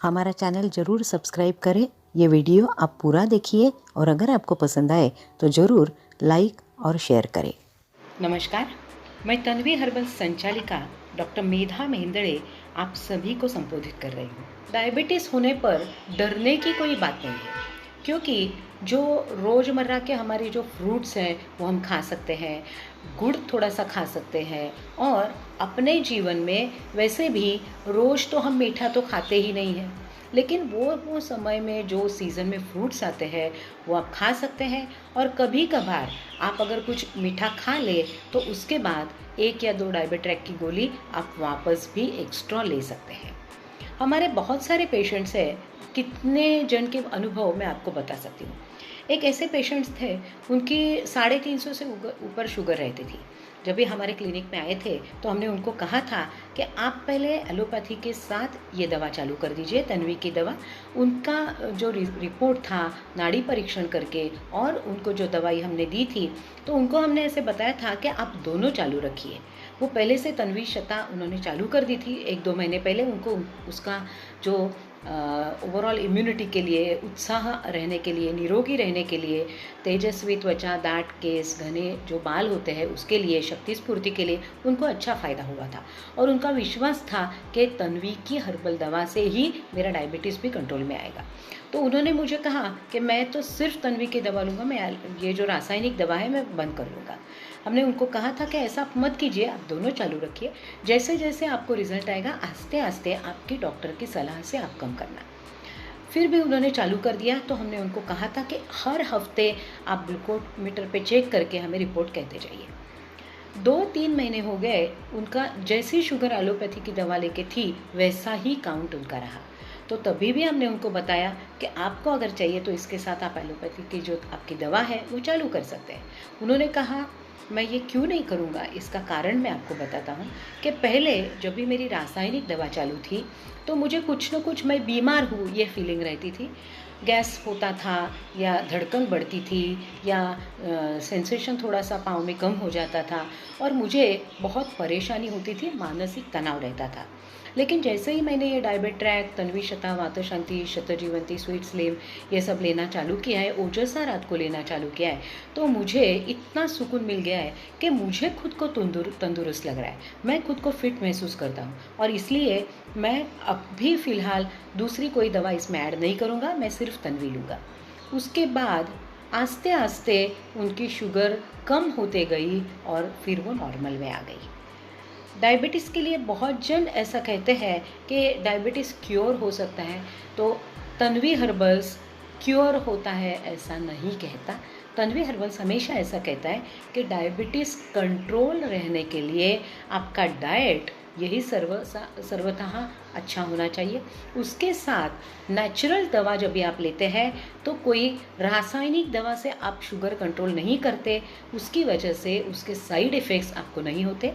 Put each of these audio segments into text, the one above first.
हमारा चैनल ज़रूर सब्सक्राइब करें। ये वीडियो आप पूरा देखिए और अगर आपको पसंद आए तो ज़रूर लाइक और शेयर करें। नमस्कार, मैं तन्वी हर्बल संचालिका डॉक्टर मेधा मेहंदड़े आप सभी को संबोधित कर रही हूँ। डायबिटीज़ होने पर डरने की कोई बात नहीं है, क्योंकि जो रोज़मर्रा के हमारे जो फ्रूट्स हैं वो हम खा सकते हैं, गुड़ थोड़ा सा खा सकते हैं और अपने जीवन में वैसे भी रोज़ तो हम मीठा तो खाते ही नहीं हैं, लेकिन वो समय में जो सीज़न में फ्रूट्स आते हैं वो आप खा सकते हैं। और कभी कभार आप अगर कुछ मीठा खा ले तो उसके बाद 1 या 2 डायबिट्रैक की गोली आप वापस भी एक्स्ट्रा ले सकते हैं। हमारे बहुत सारे पेशेंट्स हैं, कितने जन के अनुभव मैं आपको बता सकती हूँ। एक ऐसे पेशेंट्स थे, उनकी 350 से ऊपर शुगर रहती थी। जब भी हमारे क्लिनिक में आए थे तो हमने उनको कहा था कि आप पहले एलोपैथी के साथ ये दवा चालू कर दीजिए, तन्वी की दवा। उनका जो रिपोर्ट था नाड़ी परीक्षण करके और उनको जो दवाई हमने दी थी तो उनको हमने ऐसे बताया था कि आप दोनों चालू रखिए। वो पहले से तन्वी शता उन्होंने चालू कर दी थी 1-2 महीने पहले। उनको उसका जो ओवरऑल इम्यूनिटी के लिए, उत्साह रहने के लिए, निरोगी रहने के लिए, तेजस्वी त्वचा, दाढ़, केस, घने जो बाल होते हैं उसके लिए, शक्ति स्फूर्ति के लिए उनको अच्छा फ़ायदा हुआ था। और उनका विश्वास था कि तन्वी की हर्बल दवा से ही मेरा डायबिटीज़ भी कंट्रोल में आएगा। तो उन्होंने मुझे कहा कि मैं तो सिर्फ तन्वी की दवा लूँगा, मैं ये जो रासायनिक दवा है मैं बंद कर लूँगा। हमने उनको कहा था कि ऐसा आप मत कीजिए, आप दोनों चालू रखिए। जैसे जैसे आपको रिजल्ट आएगा आस्ते आस्ते आपकी डॉक्टर की सलाह से आप कम करना। फिर भी उन्होंने चालू कर दिया तो हमने उनको कहा था कि हर हफ्ते आप ग्लूकोमीटर पे चेक करके हमें रिपोर्ट कहते जाइए। 2-3 महीने हो गए, उनका जैसी शुगर एलोपैथी की दवा लेके थी वैसा ही काउंट उनका रहा। तो तभी भी हमने उनको बताया कि आपको अगर चाहिए तो इसके साथ आप एलोपैथी की जो आपकी दवा है वो चालू कर सकते हैं। उन्होंने कहा मैं ये क्यों नहीं करूँगा, इसका कारण मैं आपको बताता हूँ कि पहले जब भी मेरी रासायनिक दवा चालू थी तो मुझे कुछ न कुछ मैं बीमार हूँ ये फीलिंग रहती थी। गैस होता था या धड़कन बढ़ती थी या सेंसेशन थोड़ा सा पाँव में कम हो जाता था और मुझे बहुत परेशानी होती थी, मानसिक तनाव रहता था। लेकिन जैसे ही मैंने ये डायबिट्रैक, तन्वी शता, वातशांति, शतजीवंती, स्वीट स्लिम ये सब लेना चालू किया है, ओजसा रात को लेना चालू किया है, तो मुझे इतना सुकून मिल गया है कि मुझे खुद को तंदुरुस्त लग रहा है, मैं खुद को फिट महसूस करता हूँ। और इसलिए मैं अब भी फ़िलहाल दूसरी कोई दवा इसमें ऐड नहीं करूँगा, मैं सिर्फ तन्वी लूँगा। उसके बाद आस्ते आस्ते उनकी शुगर कम होते गई और फिर वो नॉर्मल में आ गई। डायबिटीज़ के लिए बहुत जन ऐसा कहते हैं कि डायबिटीज़ क्योर हो सकता है, तो तन्वी हर्बल्स क्योर होता है ऐसा नहीं कहता। तन्वी हर्बल्स हमेशा ऐसा कहता है कि डायबिटीज़ कंट्रोल रहने के लिए आपका डाइट यही सर्वतः अच्छा होना चाहिए। उसके साथ नेचुरल दवा जब भी आप लेते हैं तो कोई रासायनिक दवा से आप शुगर कंट्रोल नहीं करते, उसकी वजह से उसके साइड इफ़ेक्ट्स आपको नहीं होते।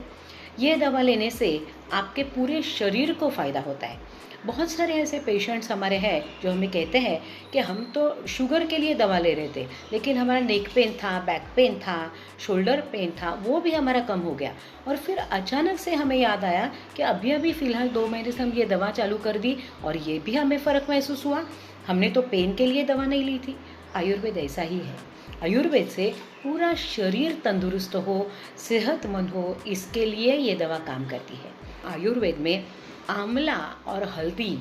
ये दवा लेने से आपके पूरे शरीर को फ़ायदा होता है। बहुत सारे ऐसे पेशेंट्स हमारे हैं जो हमें कहते हैं कि हम तो शुगर के लिए दवा ले रहे थे, लेकिन हमारा नेक पेन था, बैक पेन था, शोल्डर पेन था, वो भी हमारा कम हो गया। और फिर अचानक से हमें याद आया कि अभी फ़िलहाल 2 महीने से हम ये दवा चालू कर दी और ये भी हमें फ़र्क महसूस हुआ। हमने तो पेन के लिए दवा नहीं ली थी। आयुर्वेद ऐसा ही है। आयुर्वेद से पूरा शरीर तंदुरुस्त हो, सेहतमंद हो, इसके लिए ये दवा काम करती है। आयुर्वेद में आंवला और हल्दी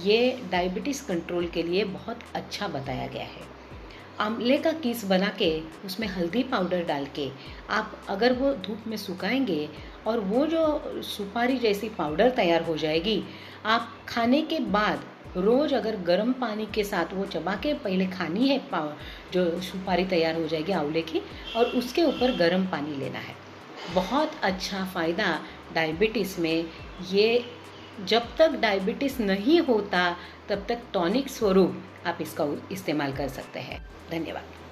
ये डायबिटीज़ कंट्रोल के लिए बहुत अच्छा बताया गया है। आंवले का किस बना के उसमें हल्दी पाउडर डाल के आप अगर वो धूप में सुखाएंगे और वो जो सुपारी जैसी पाउडर तैयार हो जाएगी, आप खाने के बाद रोज़ अगर गर्म पानी के साथ वो चबा के पहले खानी है, जो सुपारी तैयार हो जाएगी आंवले की, और उसके ऊपर गर्म पानी लेना है। बहुत अच्छा फ़ायदा डायबिटीज़ में। ये जब तक डायबिटीज़ नहीं होता तब तक टॉनिक स्वरूप आप इसका इस्तेमाल कर सकते हैं। धन्यवाद।